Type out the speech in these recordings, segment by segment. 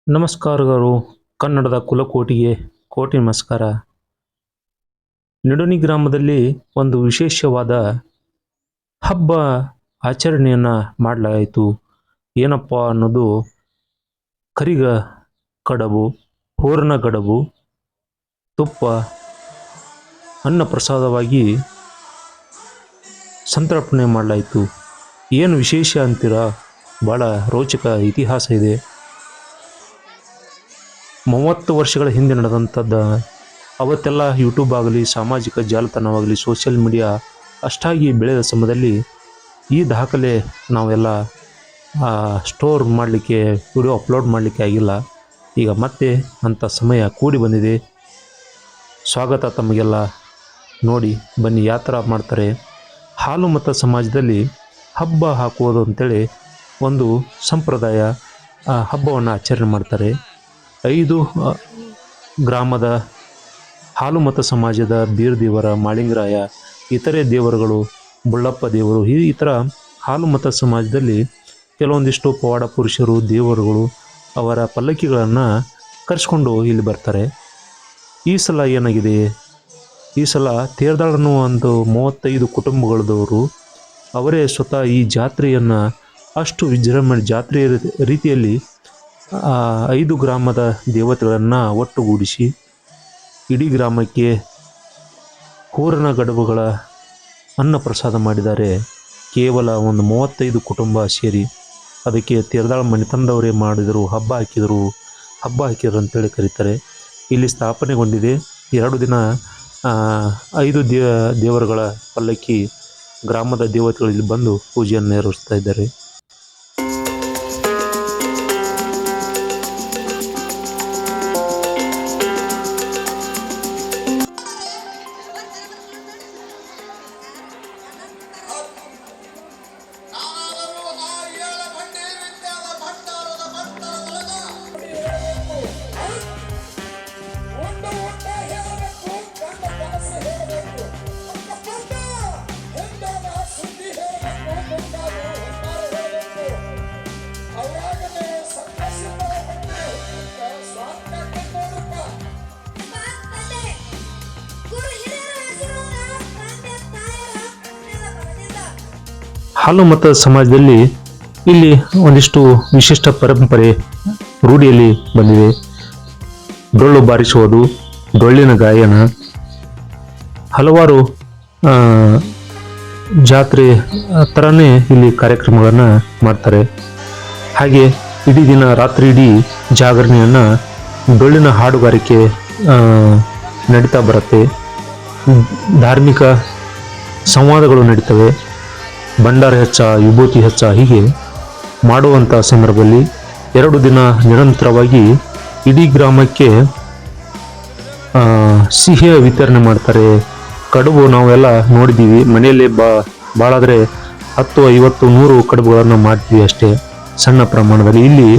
ನಮಸ್ಕಾರಗಳು. ಕನ್ನಡದ ಕುಲಕೋಟಿಗೆ ಕೋಟಿ ನಮಸ್ಕಾರ. ನಿಡೋಣಿ ಗ್ರಾಮದಲ್ಲಿ ಒಂದು ವಿಶೇಷವಾದ ಹಬ್ಬ ಆಚರಣೆಯನ್ನು ಮಾಡಲಾಯಿತು. ಏನಪ್ಪ ಅನ್ನೋದು ಕರಿಗ ಕಡಬು, ಹೂರಣ ಕಡಬು, ತುಪ್ಪ, ಅನ್ನ ಪ್ರಸಾದವಾಗಿ ಸಂತರ್ಪಣೆ ಮಾಡಲಾಯಿತು. ಏನು ವಿಶೇಷ ಅಂತೀರಾ? ಭಾಳ ರೋಚಕ ಇತಿಹಾಸ ಇದೆ. 30 ವರ್ಷಗಳ ಹಿಂದೆ ನಡೆದಂಥದ್ದು. ಅವತ್ತೆಲ್ಲ ಯೂಟ್ಯೂಬ್ ಆಗಲಿ, ಸಾಮಾಜಿಕ ಜಾಲತಾಣವಾಗಲಿ, ಸೋಷಿಯಲ್ ಮೀಡಿಯಾ ಅಷ್ಟಾಗಿ ಬೆಳೆದ ಸಮಯದಲ್ಲಿ ಈ ದಾಖಲೆ ನಾವೆಲ್ಲ ಸ್ಟೋರ್ ಮಾಡಲಿಕ್ಕೆ, ವಿಡಿಯೋ ಅಪ್ಲೋಡ್ ಮಾಡಲಿಕ್ಕೆ ಆಗಿಲ್ಲ. ಈಗ ಮತ್ತೆ ಅಂಥ ಸಮಯ ಕೂಡಿ ಬಂದಿದೆ. ಸ್ವಾಗತ ತಮಗೆಲ್ಲ. ನೋಡಿ ಬನ್ನಿ ಯಾವ ಥರ ಮಾಡ್ತಾರೆ. ಹಾಲು ಮತ ಸಮಾಜದಲ್ಲಿ ಹಬ್ಬ ಹಾಕುವುದು ಅಂತೇಳಿ ಒಂದು ಸಂಪ್ರದಾಯ. ಹಬ್ಬವನ್ನು ಆಚರಣೆ ಮಾಡ್ತಾರೆ. 5 ಗ್ರಾಮದ ಹಾಲು ಮತ ಸಮಾಜದ ಬೀರದೇವರ, ಮಾಳಿಂಗರಾಯ, ಇತರೆ ದೇವರುಗಳು, ಬುಳ್ಳಪ್ಪ ದೇವರು, ಈ ಥರ ಹಾಲು ಮತ ಸಮಾಜದಲ್ಲಿ ಕೆಲವೊಂದಿಷ್ಟು ಪವಾಡ ಪುರುಷರು, ದೇವರುಗಳು ಅವರ ಪಲ್ಲಕ್ಕಿಗಳನ್ನು ಕರೆಸ್ಕೊಂಡು ಇಲ್ಲಿ ಬರ್ತಾರೆ. ಈ ಸಲ ಏನಾಗಿದೆ, ಈ ಸಲ ತೇರ್ದಾಳನ್ನು ಒಂದು 35 ಕುಟುಂಬಗಳದವರು ಅವರೇ ಸ್ವತಃ ಈ ಜಾತ್ರೆಯನ್ನು ಅಷ್ಟು ವಿಜೃಂಭಣೆ ಜಾತ್ರೆ ರೀತಿಯಲ್ಲಿ 5 ಗ್ರಾಮದ ದೇವತೆಗಳನ್ನು ಒಟ್ಟುಗೂಡಿಸಿ ಇಡೀ ಗ್ರಾಮಕ್ಕೆ ಹೂರಣ ಗಡಬುಗಳ ಅನ್ನ ಪ್ರಸಾದ ಮಾಡಿದ್ದಾರೆ. ಕೇವಲ ಒಂದು 35 ಕುಟುಂಬ ಸೇರಿ ಅದಕ್ಕೆ ತೇರ್ದಾಳ ಮನೆತನದವರೇ ಮಾಡಿದರು, ಹಬ್ಬ ಹಾಕಿದರು ಅಂತೇಳಿ ಕರೀತಾರೆ. ಇಲ್ಲಿ ಸ್ಥಾಪನೆಗೊಂಡಿದೆ. 2 ದಿನ 5 ದೇವರುಗಳ ಪಲ್ಲಕ್ಕಿ ಗ್ರಾಮದ ದೇವತೆಗಳು ಇಲ್ಲಿ ಬಂದು ಪೂಜೆಯನ್ನು ನೆರವೇರಿಸ್ತಾ ಇದ್ದಾರೆ. ಹಾಲು ಮತ ಸಮಾಜದಲ್ಲಿ ಇಲ್ಲಿ ಒಂದಿಷ್ಟು ವಿಶಿಷ್ಟ ಪರಂಪರೆ ರೂಢಿಯಲ್ಲಿ ಬಂದಿದೆ. ಡೊಳ್ಳು ಬಾರಿಸುವುದು, ಡೊಳ್ಳಿನ ಗಾಯನ, ಹಲವಾರು ಜಾತ್ರೆ ಥರನೇ ಇಲ್ಲಿ ಕಾರ್ಯಕ್ರಮಗಳನ್ನು ಮಾಡ್ತಾರೆ. ಹಾಗೆ ಇಡೀ ದಿನ ರಾತ್ರಿ ಇಡೀ ಜಾಗರಣೆಯನ್ನು ಡೊಳ್ಳಿನ ಹಾಡುಗಾರಿಕೆ ನಡೀತಾ ಬರುತ್ತೆ. ಧಾರ್ಮಿಕ ಸಂವಾದಗಳು ನಡೀತವೆ. ಭಂಡಾರ ಹೆಚ್ಚ, ವಿಭೂತಿ ಹೆಚ್ಚ, ಹೀಗೆ ಮಾಡುವಂಥ ಸಂದರ್ಭದಲ್ಲಿ 2 ದಿನ ನಿರಂತರವಾಗಿ ಇಡೀ ಗ್ರಾಮಕ್ಕೆ ಸಿಹಿಯ ವಿತರಣೆ ಮಾಡ್ತಾರೆ. ಕಡುಬು ನಾವೆಲ್ಲ ನೋಡಿದ್ದೀವಿ, ಮನೆಯಲ್ಲಿ ಭಾಳಾದರೆ 10, 50, 100 ಕಡುಬುಗಳನ್ನು ಮಾಡ್ತೀವಿ ಅಷ್ಟೇ, ಸಣ್ಣ ಪ್ರಮಾಣದಲ್ಲಿ. ಇಲ್ಲಿ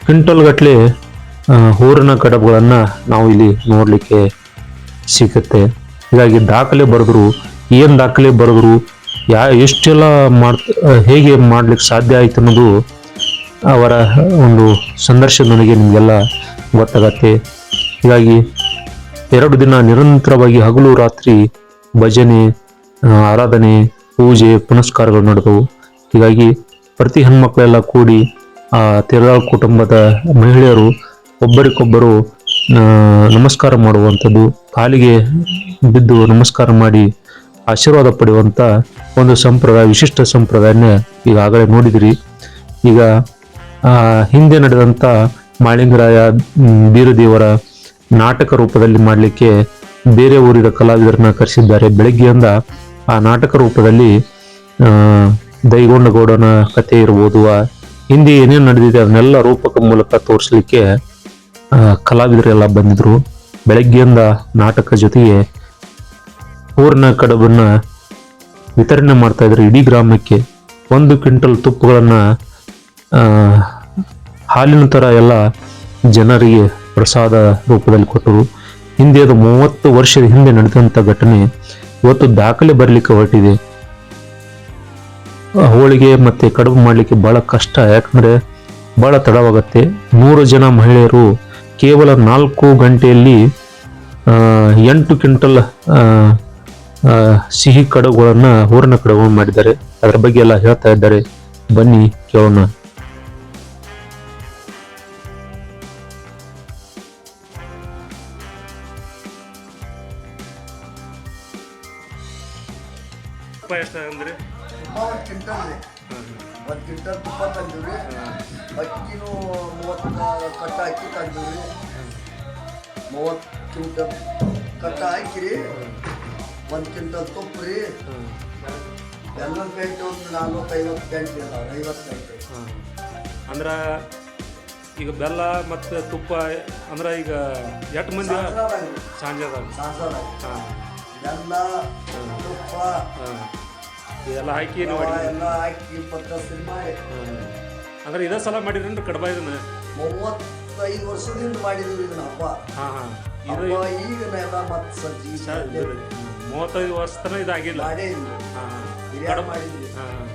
ಕ್ವಿಂಟಲ್ ಗಟ್ಟಲೆ ಹೂರಣ ಕಡುಬುಗಳನ್ನು ನಾವು ಇಲ್ಲಿ ನೋಡಲಿಕ್ಕೆ ಸಿಗುತ್ತೆ. ಹೀಗಾಗಿ ದಾಖಲೆ ಬರೆದ್ರು, ಏನು ದಾಖಲೆ ಬರೆದ್ರು, ಎಷ್ಟೆಲ್ಲ ಹೇಗೆ ಮಾಡ್ಲಿಕ್ಕೆ ಸಾಧ್ಯ ಆಯ್ತು ಅನ್ನೋದು ಅವರ ಒಂದು ಸಂದರ್ಶನದೊಂದಿಗೆ ನಿಮಗೆಲ್ಲ ಗೊತ್ತಾಗತ್ತೆ. ಹೀಗಾಗಿ 2 ದಿನ ನಿರಂತರವಾಗಿ ಹಗಲು ರಾತ್ರಿ ಭಜನೆ, ಆರಾಧನೆ, ಪೂಜೆ, ಪುನಸ್ಕಾರಗಳು ನಡೆದವು. ಹೀಗಾಗಿ ಪ್ರತಿ ಹೆಣ್ಮಕ್ಳೆಲ್ಲ ಕೂಡಿ ಆ ತೇರದಾಳ ಕುಟುಂಬದ ಮಹಿಳೆಯರು ಒಬ್ಬರಿಗೊಬ್ಬರು ನಮಸ್ಕಾರ ಮಾಡುವಂಥದ್ದು, ಕಾಲಿಗೆ ಬಿದ್ದು ನಮಸ್ಕಾರ ಮಾಡಿ ಆಶೀರ್ವಾದ ಪಡೆಯುವಂಥ ಒಂದು ಸಂಪ್ರದಾಯ, ವಿಶಿಷ್ಟ ಸಂಪ್ರದಾಯನ ಈಗಾಗಲೇ ನೋಡಿದಿರಿ. ಈಗ ಹಿಂದೆ ನಡೆದಂಥ ಮಾಳಿಂಗರಾಯ, ಬೀರದೇವರ ನಾಟಕ ರೂಪದಲ್ಲಿ ಮಾಡಲಿಕ್ಕೆ ಬೇರೆ ಊರಿನ ಕಲಾವಿದರನ್ನ ಕರೆಸಿದ್ದಾರೆ. ಬೆಳಗ್ಗೆಯಿಂದ ಆ ನಾಟಕ ರೂಪದಲ್ಲಿ ದೈಗೊಂಡಗೌಡನ ಕಥೆ ಇರ್ಬೋದು, ಹಿಂದೆ ಏನೇನು ನಡೆದಿದೆ ಅದನ್ನೆಲ್ಲ ರೂಪಕ ಮೂಲಕ ತೋರಿಸಲಿಕ್ಕೆ ಕಲಾವಿದರೆಲ್ಲ ಬಂದಿದ್ರು. ಬೆಳಗ್ಗೆಯಿಂದ ನಾಟಕ ಜೊತೆಗೆ ಹೂರಣ ಕಡುಬನ್ನ ವಿತರಣೆ ಮಾಡ್ತಾ ಇದ್ರು ಇಡೀ ಗ್ರಾಮಕ್ಕೆ. 1 ಕ್ವಿಂಟಲ್ ತುಪ್ಪಗಳನ್ನು ಹಾಲಿನ ಥರ ಎಲ್ಲ ಜನರಿಗೆ ಪ್ರಸಾದ ರೂಪದಲ್ಲಿ ಕೊಟ್ಟರು. ಹಿಂದೆ ಅದು 30 ವರ್ಷದ ಹಿಂದೆ ನಡೆದಂಥ ಘಟನೆ ಇವತ್ತು ದಾಖಲೆ ಬರಲಿಕ್ಕೆ ಹೊರಟಿದೆ. ಹೋಳಿಗೆ ಮತ್ತು ಕಡುಬು ಮಾಡಲಿಕ್ಕೆ ಭಾಳ ಕಷ್ಟ. ಯಾಕಂದರೆ ಭಾಳ ತಡವಾಗುತ್ತೆ. 100 ಜನ ಮಹಿಳೆಯರು ಕೇವಲ 4 ಗಂಟೆಯಲ್ಲಿ 8 ಕ್ವಿಂಟಲ್ ಸಿಹಿ ಕಡುಬುಗಳನ್ನು ಹೂರಣ ಕಡುಬು ಮಾಡಿದ್ದಾರೆ. ಅದರ ಬಗ್ಗೆ ಎಲ್ಲ ಹೇಳ್ತಾ ಇದ್ದಾರೆ, ಬನ್ನಿ ಕೇಳೋಣ. ಎಷ್ಟು ಅಂದ್ರೆ ಒಂದು ಕ್ವಿಂಟಲ್ ರೀ, ಒಂದು ಕ್ವಿಂಟಲ್ ತುಪ್ಪ ತಂದಿವ್ರಿ. ಅಕ್ಕಿನೂ 30 ಕಟ್ಟ ಅಕ್ಕಿ ತಂದಿವ್ರಿ. 30 ಕ್ವಿಂಟಲ್ ಕಟ್ಟ ಹಾಕಿರಿ, 1 ಕ್ವಿಂಟಲ್ ತುಪ್ಪ ರೀ. ಎಲ್ಲ ಪೇಂಟ್ ಒಂದು 40-50 ಪೇಂಟ್ ಇದಾವೆ, 50 ಪೇಂಟ್. ಅಂದ್ರೆ ಈಗ ಬೆಲ್ಲ ಮತ್ತು ತುಪ್ಪ ಅಂದ್ರೆ ಈಗ ಎಷ್ಟು ಮಂದಿ ಸಾಂಜಾದಾಗ ಹಾಂ ಬೆಲ್ಲ ತುಪ್ಪ ಇದೆಲ್ಲ ಹಾಕಿ ನೀವು ಎಲ್ಲ ಹಾಕಿ ಪದ್ಧತಿ ಮಾಡಿ. ಅಂದ್ರೆ ಇದೇ ಸಲ ಮಾಡಿದ್ರೇನ್ರಿ ಕಡಬ ಇದನ್ನ 35 ವರ್ಷದಿಂದ ಮಾಡಿದ್ವಿ ಇದನ್ನ ಹಬ್ಬ. ಹಾಂ ಹಾಂ ಇದು ಈಗ ಎಲ್ಲ ಮತ್ತೆ ಸಜ್ಜಿ 35 ವರ್ಷ ತನಕ ಇದಾಗಿಲ್ಲ. ಮಾಡೇ ಹಾಂ ಬಿರಿಯಾನಿ ಮಾಡಿದ್ವಿ. ಹಾಂ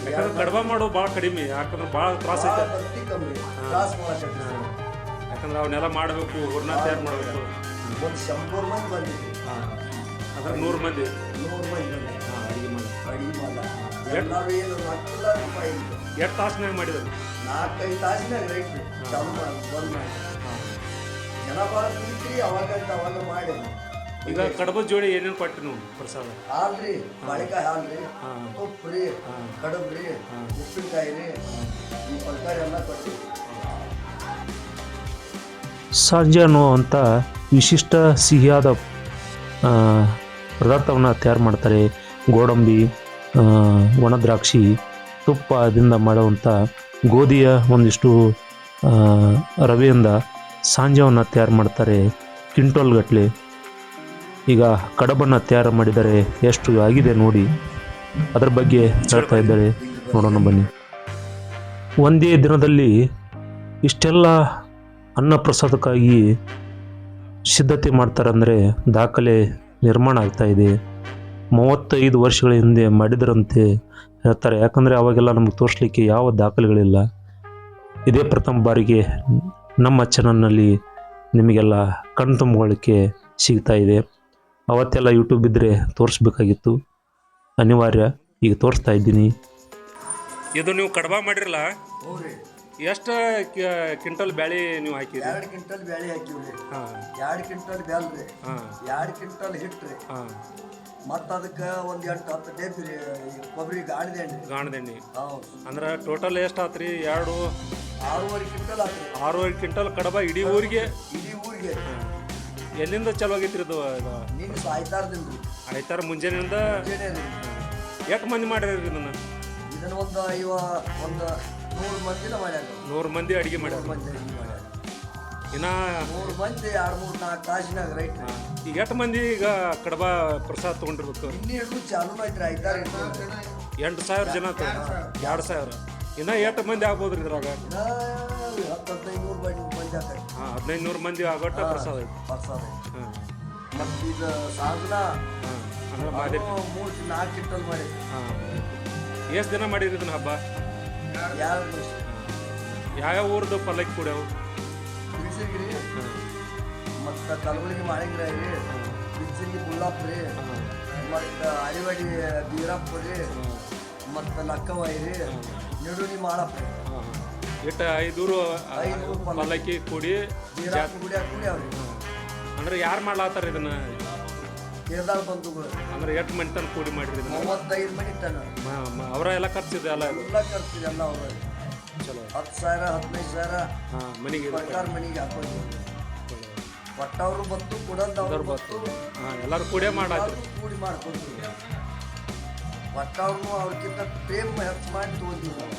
ಯಾಕಂದ್ರೆ ಕಡಬ ಮಾಡೋದು ಭಾಳ ಕಡಿಮೆ, ಯಾಕಂದ್ರೆ ಭಾಳ ತ್ರಾಸ ಐತೆ. ಬತ್ತಿ ಕಮ್ಮಿ ತ್ರಾಸ ಮಾಡಕ್ಕೆ. ಯಾಕಂದ್ರೆ ಅವನ್ನೆಲ್ಲ ಮಾಡಬೇಕು, ಹೂರ್ಣ ತಯಾರು ಮಾಡಬೇಕು. ಒಂದು 100 ಮಂದಿ ಬಂದಿದ್ವಿ. ಹಾಂ ಅಂದ್ರೆ 100 ಮಂದಿ 100 ಮಂದಿ ಬಂದಿದ್ವಿ. ಹಾಂ ಅಡಿಗೆ ಮಾಡಿ ಅಡಿಗೆ ಮಾಡ ಎಲ್ಲರೂ ಏನು ರೊಕ್ಕಿಲ್ಲ ರೂಪಾಯಿ ಇಲ್ಲ. ಎಷ್ಟು ತಾಸಿನಾಗ ಮಾಡಿದ್ರು? 4-5 ತಾಸಿನಾಗ ರೈಟ್ ಚಾಲು ಮಾಡಿ ಬಂದ್ ಮಾಡಿ. ಜನ ಭಾಳ ಕುಡಿತೀರಿ ಅವಾಗ ಮಾಡಿ. ಈಗ ಕಡಬದ ಜೋಡಿ ಏನೇನು ಕೊಟ್ರಿ ನೀವು ಪ್ರಸಾದ? ಹಾಲ್ರಿ, ಬಾಳೆಕಾಯಿ ಹಾಲ್ರಿ, ತುಪ್ಪ ರೀ, ಕಡಬ್ ರೀ, ಉಪ್ಪಿನಕಾಯಿ ರೀ, ಈ ತರಕಾರಿ ಎಲ್ಲ ಕೊಡ್ತೀವಿ. ಸಾಂಜೆ ಅನ್ನುವಂಥ ವಿಶಿಷ್ಟ ಸಿಹಿಯಾದ ಪದಾರ್ಥವನ್ನು ತಯಾರು ಮಾಡ್ತಾರೆ. ಗೋಡಂಬಿ, ಒಣ ದ್ರಾಕ್ಷಿ, ತುಪ್ಪದಿಂದ ಮಾಡುವಂಥ ಗೋಧಿಯ ಒಂದಿಷ್ಟು ರವೆಯಿಂದ ಸಾಂಜವನ್ನು ತಯಾರು ಮಾಡ್ತಾರೆ ಕ್ವಿಂಟಲ್ ಗಟ್ಟಲೆ. ಈಗ ಕಡಬನ್ನು ತಯಾರು ಮಾಡಿದರೆ ಎಷ್ಟು ಆಗಿದೆ ನೋಡಿ, ಅದರ ಬಗ್ಗೆ ಹೇಳ್ತಾ ಇದ್ದಾರೆ, ನೋಡೋಣ ಬನ್ನಿ. ಒಂದೇ ದಿನದಲ್ಲಿ ಇಷ್ಟೆಲ್ಲ ಅನ್ನ ಪ್ರಸಾದಕ್ಕಾಗಿ ಸಿದ್ಧತೆ ಮಾಡ್ತಾರಂದರೆ ದಾಖಲೆ ನಿರ್ಮಾಣ ಆಗ್ತಾ ಇದೆ. 35 ವರ್ಷಗಳ ಹಿಂದೆ ಮಾಡಿದ್ರಂತೆ ಹೇಳ್ತಾರೆ. ಯಾಕಂದರೆ ಅವಾಗೆಲ್ಲ ನಮಗೆ ತೋರಿಸ್ಲಿಕ್ಕೆ ಯಾವ ದಾಖಲೆಗಳಿಲ್ಲ. ಇದೇ ಪ್ರಥಮ ಬಾರಿಗೆ ನಮ್ಮ ಚಾನಲ್ನಲ್ಲಿ ನಿಮಗೆಲ್ಲ ಕಣ್ತುಂಬಿಕೊಳ್ಳಿಕ್ಕೆ ಸಿಗ್ತಾ ಇದೆ. ಅವತ್ತೆಲ್ಲ ಯೂಟ್ಯೂಬ್ ಇದ್ದರೆ ತೋರಿಸ್ಬೇಕಾಗಿತ್ತು, ಅನಿವಾರ್ಯ, ಈಗ ತೋರಿಸ್ತಾ ಇದ್ದೀನಿ. ಇದು ನೀವು ಕಡಬ ಮಾಡಿರಲ್ಲ, ಹ್ಞೂ ಎಷ್ಟು ಕ್ವಿಂಟಲ್ ಬ್ಯಾಳಿ ನೀವು ಹಾಕಿರಿ? 2 ಕ್ವಿಂಟಲ್ ಬ್ಯಾಳಿ ಹಾಕಿವ್ರಿ. ಹಾಂ 2 ಕ್ವಿಂಟಲ್ ಬೆಲ್ಲ ರೀ, ಹಾಂ 2 ಕ್ವಿಂಟಲ್ ಹಿಟ್ಟು ರೀ, ಹಾಂ ಮತ್ತು ಅದಕ್ಕೆ ಒಂದು 8-10 ಡೇಬಿ ರೀ ಕೊಬ್ಬರಿ ಗಾಣದೆಣ್ಣೆ. ಹೌದು. ಅಂದ್ರೆ ಟೋಟಲ್ ಎಷ್ಟು ಆತ್ರಿ? 6.5 ಕ್ವಿಂಟಲ್ ಆತ್ರಿ. 6.5 ಕ್ವಿಂಟಲ್ ಕಡಬ ಇಡೀ ಊರಿಗೆ? ಇಡೀ ಊರಿಗೆ. ಎಲ್ಲಿಂದ ಚಲೋ ಆಗೈತ್ರಿ ಇದು? ನೀನು ಸಾಯ್ತಾರ್ದಿಲ್ಲ ರೀ, ಆಯ್ತಾರ ಮುಂಜಾನೆಯಿಂದ. ಎಷ್ಟು ಮಂದಿ ಮಾಡ್ಯಾರ ಇದನ್ನ? ಇದನ್ನ ಒಂದು 100 ಮಂದಿನ ಮಾಡ್ಯಾರ. 100 ಮಂದಿ ಅಡಿಗೆ ಮಾಡ್ಯಾರ. 100 ಮಂದಿ ಅಡಿಗೆ ಮಾಡ್ಯಾರ. ಇನ್ನ 100 ಮಂದಿ 2-3-4 ತಾಸಿನಾಗ ರೈಟ್. ಈಗ ಎಷ್ಟು ಮಂದಿ ಈಗ ಕಡಬ ಪ್ರಸಾದ ತಗೊಂಡಿರ್ಬೇಕು? ಇನ್ನೂ ಚಾಲು ಐತ್ರಿ, ಆಯ್ತಾರ 8,000 ಜನ 2,000. ಇನ್ನ ಎಷ್ಟು ಮಂದಿ ಆಗ್ಬೋದ್ರಿ ಇದ್ರಾಗ? 10-15 ಮಂದಿ ಆಗ್ತೈತಿ. ಹಾಂ 1500 ಮಂದಿ ಆಗೋಟ ಪ್ರಸಾದ ಐತಿ. ಪ್ರಸಾದ ಹಾಂ ಮತ್ತು ಇದು ಸಾಧನ ಹಾಂ ಅಂದ್ರೆ ಮಾಡಿ 3-4 ಕ್ವಿಂಟಲ್ ಮಾಡಿದ್ವಿ. ಹಾಂ ಎಷ್ಟು ದಿನ ಮಾಡಿರಿ ಇದನ್ನ ಹಬ್ಬ? 2 ವರ್ಷ. ಯಾವ್ಯಾವ ಊರ್ದು ಪಲ್ಲಕ್ಕಿ ಕೂಡ್ಯಾವು? ಬಿಳ್ಸಿರ್ಗಿರಿ ಮತ್ತು ಕಲಬುರಗಿ ಮಾಳಿಂಗ್ರಾಯಿ ರೀ, ಬಿಳ್ಸಿರ್ಗಿ ಬುಳ್ಳಾಪ್ ರೀ, ಮತ್ತು ಅಡಿವಾಡಿ ಬೀರಪ್ಪ ರೀ, ಮತ್ತು ಲಕ್ಕವಾಯಿ ರೀ, ನಿಡುನಿ ಮಾಡಪ್ಪ ರೀ. ಎಷ್ಟು 500 ಪಲ್ಲಕ್ಕಿ ಕೂಡಿ ಬೀರಪ್ಪ ಗುಡಿಯಾಗ ಕೂಡಿ ಅವ್ರಿ. ಅಂದ್ರೆ ಯಾರು ಮಾಡ್ಲಾತ್ತಾರ ಇದನ್ನ? ಕೇರಳ ಬಂಧುಗಳು. ಅಂದ್ರೆ ಎಷ್ಟು ಮನೆ ತನಕ ಕೂಡಿ ಮಾಡಿರಿ ಇದನ್ನ? 35 ಮನೆ ತನ ಅವರ ಎಲ್ಲ ಖರ್ಚಿದೆ ಅಲ್ಲ? ಎಲ್ಲ ಖರ್ಚಿದೆ ಎಲ್ಲ ಅವ್ರ. ಚಲೋ 10,000-15,000 ಹಾಂ ಮನೆಗೆ ಸರ್ಕಾರ ಮನೆಗೆ ಹಾಕೊಂಡು ಒಟ್ಟವ್ರು ಬತ್ತು ಕೊಡೋದವ್ರು ಬತ್ತು. ಹಾಂ ಎಲ್ಲರೂ ಕೂಡೇ ಮಾಡಾತ್ರಿ, ಕೂಡಿ ಮಾಡ್ಕೊತೀವಿ. ಒಟ್ಟವ್ರು ಅವ್ರಿಗಿಂತ ಪ್ರೇಮ ಹೆಚ್ಚು ಮಾಡಿ ತೊಗೊಂಡಿವಿ ನಾವು.